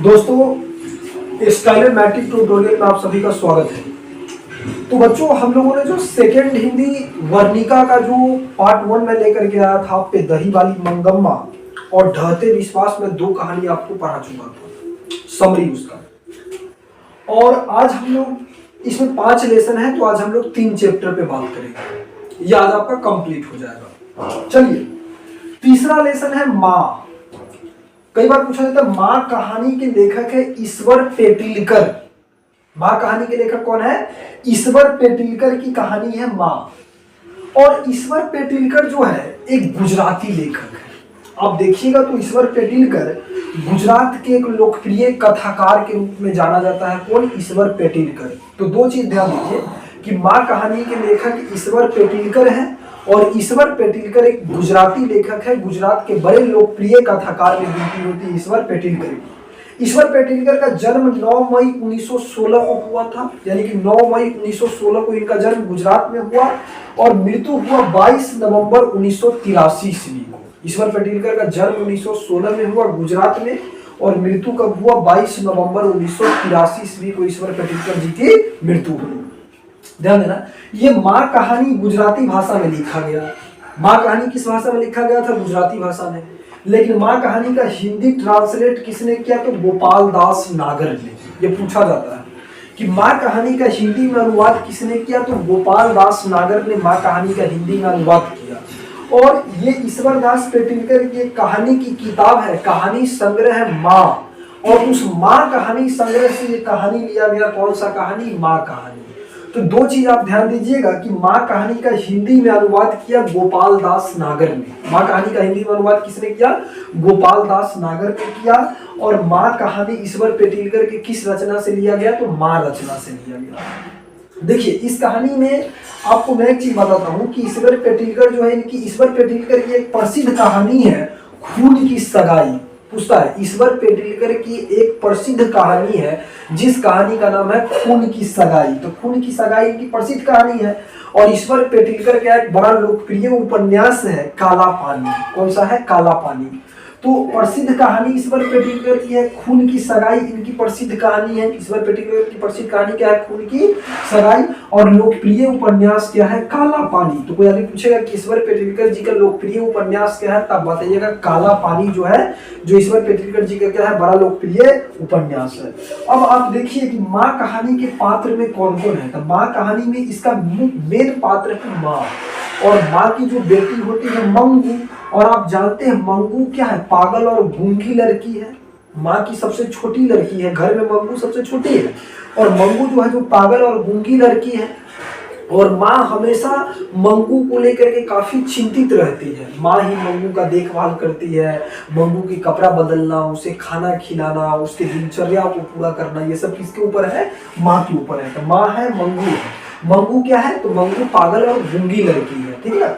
दोस्तों, styler matric tutorial में आप सभी का स्वागत है। तो बच्चों, हम लोगों ने जो सेकेंड हिंदी वर्णिका का जो पार्ट 1 में लेकर के आया था, आप पे दही वाली मंगम्मा और ढहते विश्वास में 2 कहानी आपको पढ़ा चुका था, समरी उसका। और आज हम लोग इसमें 5 लेसन है, तो आज हम लोग 3 चैप्टर पे बात करेंगे। ये आज आपका कंप्लीट हो जाएगा। चलिए, तीसरा लेसन है माँ। कई बार पूछा जाता है माँ कहानी के लेखक है ईश्वर पेटिलकर। माँ कहानी के लेखक कौन है? ईश्वर पेटिलकर की कहानी है माँ। और ईश्वर पेटिलकर जो है एक गुजराती लेखक है। आप देखिएगा तो ईश्वर पेटिलकर गुजरात के एक लोकप्रिय कथाकार के रूप में जाना जाता है। कौन? ईश्वर पेटिलकर। तो 2 चीज ध्यान दीजिए कि माँ कहानी के लेखक ईश्वर पेटिलकर है और ईश्वर पेटिलकर एक गुजराती लेखक है। गुजरात के बड़े लोकप्रिय कथाकार में गिनती होती है ईश्वर पेटिलकर। ईश्वर पेटिलकर का जन्म 9 मई 1916 को हुआ था, यानी कि 9 मई 1916 को इनका जन्म गुजरात में हुआ और मृत्यु हुआ 22 नवंबर 1983 ईस्वी को। ईश्वर पेटिलकर का जन्म 1916 में हुआ गुजरात में और मृत्यु कब हुआ? 22 नवंबर 1983 ईस्वी को ईश्वर पेटिलकर जी की मृत्यु हुई। ध्यान देना, ये माँ कहानी गुजराती भाषा में लिखा गया। माँ कहानी किस भाषा में लिखा गया था? गुजराती भाषा में। लेकिन माँ कहानी का हिंदी ट्रांसलेट किसने किया? तो गोपाल दास नागर ने। ये पूछा जाता है कि माँ कहानी का हिंदी में अनुवाद किसने किया? तो गोपाल दास नागर ने माँ कहानी का हिंदी में अनुवाद किया। और ये ईश्वर दास पेटिलकर की कहानी की किताब है, कहानी संग्रह है माँ। और उस माँ कहानी संग्रह से ये कहानी लिया गया। कौन सा कहानी? माँ कहानी। तो 2 चीज आप ध्यान दीजिएगा कि माँ कहानी का हिंदी में अनुवाद किया गोपाल दास नागर ने। माँ कहानी का हिंदी में अनुवाद किसने किया? गोपाल दास नागर ने किया। और माँ कहानी ईश्वर पेटिलकर के किस रचना से लिया गया? तो माँ रचना से लिया गया। देखिए, इस कहानी में आपको मैं एक चीज बताता हूँ कि ईश्वर पेटिलकर जो है, इनकी ईश्वर पेटिलकर की एक प्रसिद्ध कहानी है खून की सगाई। पूछता है, ईश्वर पेटिलकर की एक प्रसिद्ध कहानी है जिस कहानी का नाम है खून की सगाई। तो खून की सगाई की प्रसिद्ध कहानी है। और ईश्वर पेटिलकर का एक बड़ा लोकप्रिय उपन्यास है काला पानी। कौन सा है? काला पानी। तो प्रसिद्ध कहानी ईश्वर पेटिलकर की है खून की सगाई, इनकी प्रसिद्ध कहानी है। ईश्वर पेटिलकर की प्रसिद्ध कहानी क्या है? खून की सगाई। और लोकप्रिय उपन्यास क्या है? काला पानी। तो कोई आदमी पूछेगा कि ईश्वर पेटिलकर जी का लोकप्रिय उपन्यास क्या है, तब बताइएगा काला पानी जो है, जो ईश्वर पेटिलकर जी का क्या है, बड़ा लोकप्रिय उपन्यास है। अब आप देखिए कि माँ कहानी के पात्र में कौन कौन है। तो माँ कहानी में इसका मेन पात्र है माँ। और माँ की जो बेटी होती है मंगू। और आप जानते हैं मंगू क्या है? पागल और गूंगी लड़की है। माँ की सबसे छोटी लड़की है, घर में मंगू सबसे छोटी है। और मंगू जो है जो पागल और गूंगी लड़की है। और माँ हमेशा मंगू को लेकर के काफी चिंतित रहती है। माँ ही मंगू का देखभाल करती है, मंगू की कपड़ा बदलना, उसे खाना खिलाना, उसके दिनचर्या को पूरा करना, ये सब किसके ऊपर है? माँ के ऊपर है। तो माँ है, मंगू है। मंगू क्या है? तो मंगू पागल और गूंगी लड़की है। ठीक है।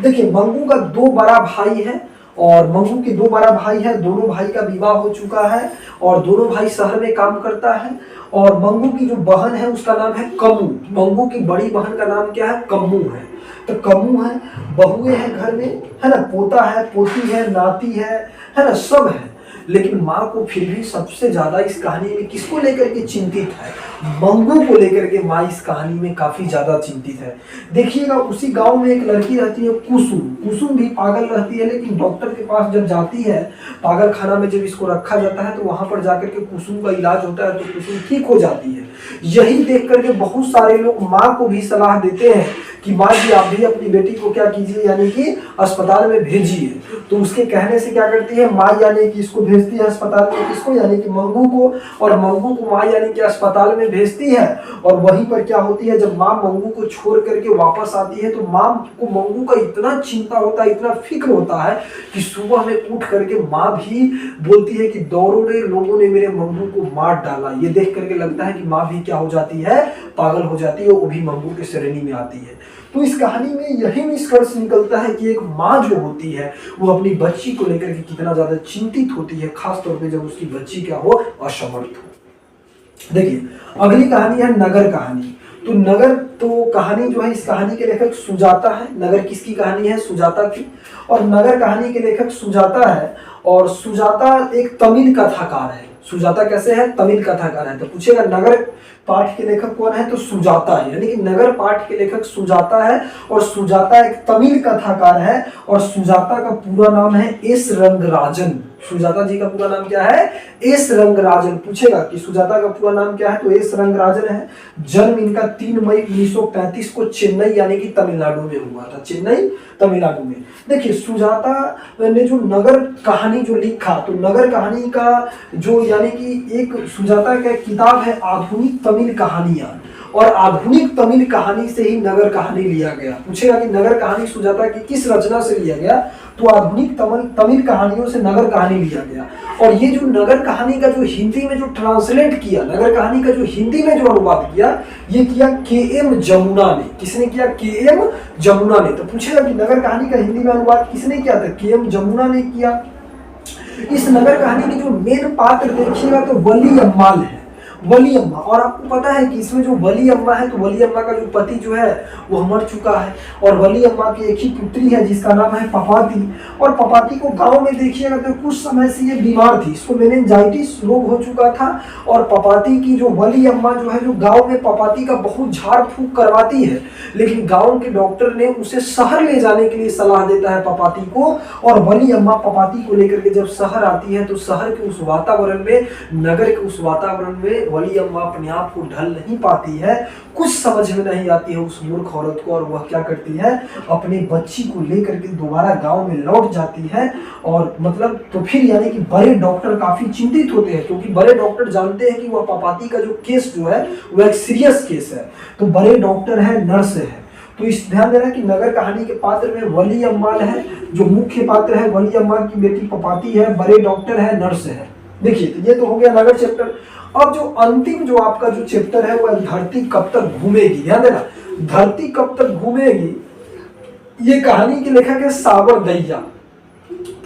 देखिए, मंगू का 2 बड़ा भाई है और मंगू के 2 बड़ा भाई है। दोनों भाई का विवाह हो चुका है और दोनों भाई शहर में काम करता है। और मंगू की जो बहन है उसका नाम है कमू। मंगू की बड़ी बहन का नाम क्या है? कम्मू है। तो कम्मू है, बहुएं हैं घर में, है ना, पोता है, पोती है, नाती है ना, सब है। लेकिन माँ को फिर भी सबसे ज्यादा इस कहानी में किसको लेकर के चिंतित है? मंगू को लेकर के माँ इस कहानी में काफी ज्यादा चिंतित है। देखिएगा, उसी गांव में एक लड़की रहती है कुसुम। कुसुम भी पागल रहती है, लेकिन डॉक्टर के पास जब जाती है, पागल खाना में जब इसको रखा जाता है, तो वहां पर जाकर के कुसुम का इलाज होता है, तो कुसुम ठीक हो जाती है। यही देख करके बहुत सारे लोग माँ को भी सलाह देते हैं कि माँ जी आप भी अपनी बेटी को क्या कीजिए, यानी कि अस्पताल में भेजिए। तो उसके कहने से क्या करती है माँ, यानी कि इसको भेजती है अस्पताल में। किसको? यानी कि मंगू को। और मंगू को माँ यानी कि अस्पताल में भेजती है। और वहीं पर क्या होती है, जब माँ मंगू को छोड़ करके वापस आती है, तो माँ को मंगू का इतना चिंता होता है, इतना फिक्र होता है कि सुबह में उठ करके माँ भी बोलती है कि दौड़ों ने लोगों ने मेरे मंगू को मार डाला। ये देख करके लगता है कि माँ भी क्या हो जाती है? पागल हो जाती है, वो भी मंगू के श्रेणी में आती है। तो इस कहानी में यही निष्कर्ष निकलता है कि एक माँ जो होती है वो अपनी बच्ची को लेकर के कितना ज्यादा चिंतित होती है, खास तौर पे जब उसकी बच्ची क्या हो? असमर्थ हो। देखिए, अगली कहानी है नगर कहानी। तो नगर तो कहानी जो है, इस कहानी के लेखक सुजाता है। नगर किसकी कहानी है? सुजाता की। और नगर कहानी के लेखक सुजाता है। और सुजाता एक तमिल कथाकार है। सुजाता कैसे है? तमिल कथाकार है। तो पूछेगा नगर पाठ के लेखक कौन है? तो सुजाता है, यानी कि नगर पाठ के लेखक सुजाता है। और सुजाता एक तमिल कथाकार है और सुजाता का पूरा नाम है एस रंगराजन। सुजाता जी का पूरा नाम क्या है? एस रंगराजन। पूछेगा कि सुजाता का पूरा नाम क्या है? तो एस रंगराजन है। जन्म इनका 3 मई 1935 को चेन्नई यानी कि तमिलनाडु में हुआ था। चेन्नई तमिलनाडु में। देखिए सुजाता ने जो नगर कहानी जो लिखा, तो नगर कहानी का जो यानी कि एक सुजाता का किताब है आधुनिक तमिल कहानियां, और आधुनिक तमिल कहानी से ही नगर कहानी लिया गया। पूछेगा कि नगर कहानी सुजाता की किस रचना से लिया गया? तो आधुनिक तमिल कहानियों से नगर कहानी लिया गया। और ये जो नगर कहानी का जो हिंदी में जो ट्रांसलेट किया, नगर कहानी का जो हिंदी में जो अनुवाद किया, ये किया के.एम. जमुना ने। किसने किया? के.एम. जमुना ने। तो पूछेगा कि नगर कहानी का हिंदी में अनुवाद किसने किया था? के.एम. जमुना ने किया। इस नगर कहानी की जो मेन पात्र देखिएगा तो वली अम्माल है, वली अम्मा। और आपको पता है कि इसमें जो वली अम्मा है, तो वली अम्मा का जो पति जो है वो मर चुका है, और वली अम्मा की एक ही पुत्री है जिसका नाम है पपाती। और पपाती को गांव में देखिएगा तो कुछ समय से ये बीमार थी, इसको मेनिंजाइटिस रोग हो चुका था। और पपाती की जो वली अम्मा जो है, जो गाँव में पपाती का बहुत झाड़ फूक करवाती है, लेकिन गाँव के डॉक्टर ने उसे शहर ले जाने के लिए सलाह देता है पपाती को। और वली अम्मा पपाती को लेकर के जब शहर आती है, तो शहर के उस वातावरण में, नगर के उस वातावरण में वली अम्मा अपने आप को ढल नहीं पाती है। कुछ समझ में नहीं आती है उस मूर्ख औरत को, और वह क्या करती है? अपने बच्ची को लेकर के दोबारा गांव में लौट जाती है। और मतलब तो फिर यानी कि बड़े डॉक्टर काफी चिंतित होते हैं, क्योंकि बड़े डॉक्टर जानते हैं कि वह पपाती का जो केस जो है वह एक सीरियस केस है। तो बड़े डॉक्टर है, नर्स है। तो इस ध्यान देना कि नगर कहानी के पात्र में वली अम्माल है, जो मुख्य पात्र है वली अम्मा की बेटी पपाती है, बड़े डॉक्टर है, नर्स है। देखिए तो ये तो हो गया नगर चैप्टर। अब जो अंतिम जो आपका जो चैप्टर है वह धरती कब तक घूमेगी। ध्यान देना, धरती कब तक घूमेगी, ये कहानी के लेखक है साबर दहिया।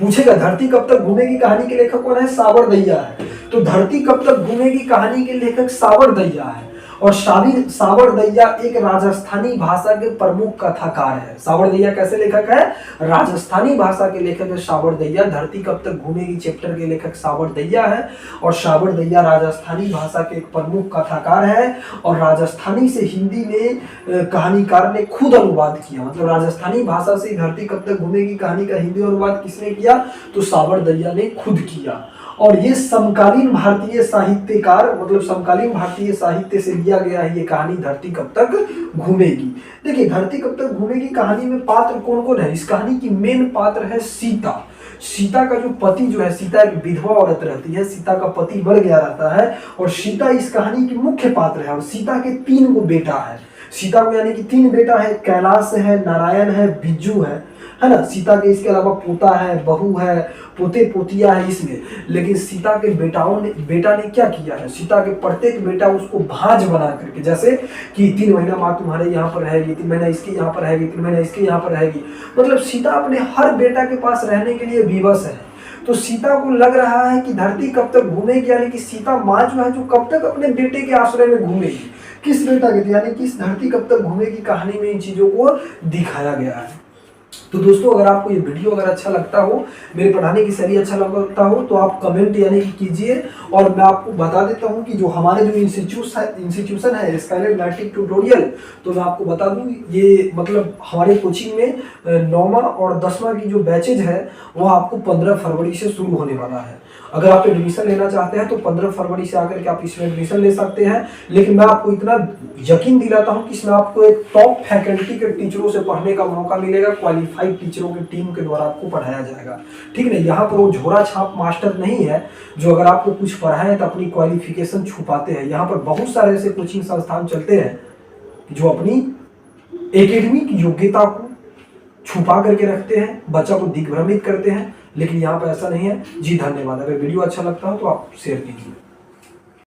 पूछेगा धरती कब तक घूमेगी कहानी के लेखक कौन है? साबर दहिया है। तो धरती कब तक घूमेगी कहानी के लेखक साबर दहिया है। और साबर दहिया एक राजस्थानी भाषा के प्रमुख कथाकार है। साबर दहिया कैसे लेखक है? राजस्थानी भाषा के लेखक है साबर दहिया। धरती कब तक घूमेगी चैप्टर के लेखक साबर दहिया है। और साबर दहिया राजस्थानी भाषा के एक प्रमुख कथाकार है, और राजस्थानी से हिंदी में कहानीकार ने खुद अनुवाद किया। मतलब राजस्थानी भाषा से धरती कब तक घूमेगी कहानी का हिंदी अनुवाद किसने किया? तो साबर दहिया ने खुद किया। और ये समकालीन भारतीय साहित्यकार, मतलब समकालीन भारतीय साहित्य से लिया गया है ये कहानी धरती कब तक घूमेगी। देखिए धरती कब तक घूमेगी कहानी में पात्र कौन कौन है? इस कहानी की मेन पात्र है सीता। सीता का जो पति जो है, सीता एक विधवा औरत रहती है, सीता का पति मर गया रहता है, और सीता इस कहानी की मुख्य पात्र है। और सीता के 3 गो बेटा है। सीता को यानी कि 3 बेटा है, कैलाश है, नारायण है, बिज्जू है ना। सीता के इसके अलावा पोता है, बहू है, पोते पोतिया है इसमें। लेकिन सीता के बेटा ने क्या किया है? सीता के प्रत्येक बेटा उसको भांज बना करके, जैसे कि 3 महीना माँ तुम्हारे यहाँ पर रहेगी, 3 महीना इसके यहाँ पर रहेगी, 3 महीना इसके यहाँ पर रहेगी। मतलब सीता अपने हर बेटा के पास रहने के लिए विवश है। तो सीता को लग रहा है कि धरती कब तक घूमेगी, यानी कि सीता माँ जो है जो कब तक अपने बेटे के आश्रय में घूमेगी, किस बेटा के, यानी कि इस धरती कब तक घूमेगी कहानी में इन चीजों को दिखाया गया है। तो दोस्तों अगर आपको ये वीडियो अगर अच्छा लगता हो, मेरे पढ़ाने की शैली अच्छा लगता हो, तो आप कमेंट यानी कि कीजिए। और मैं आपको बता देता हूँ कि जो हमारे जो इंस्टीट्यूशन है स्काईलाइट मैट्रिक ट्यूटोरियल, तो मैं आपको बता दूँ ये मतलब हमारे कोचिंग में 9वां और 10वां की जो बैचेज है वो आपको 15 फरवरी से शुरू होने वाला है। अगर आप एडमिशन लेना चाहते हैं तो 15 फरवरी से आकर के आप इसमें एडमिशन ले सकते हैं। लेकिन मैं आपको इतना यकीन दिलाता हूं कि इसमें आपको एक टॉप फैकल्टी के टीचरों से पढ़ने का मौका मिलेगा, क्वालिफाइड टीचरों की टीम के द्वारा आपको पढ़ाया जाएगा। ठीक है, यहाँ पर वो झोरा छाप मास्टर नहीं है जो अगर आपको कुछ पढ़ाए तो अपनी क्वालिफिकेशन छुपाते हैं। यहाँ पर बहुत सारे ऐसे कोचिंग संस्थान चलते हैं जो अपनी एकेडमिक योग्यता को छुपा करके रखते हैं, बच्चा को दिग्भ्रमित करते हैं, लेकिन यहाँ पर ऐसा नहीं है। जी धन्यवाद। अगर वीडियो अच्छा लगता हो तो आप शेयर कीजिए।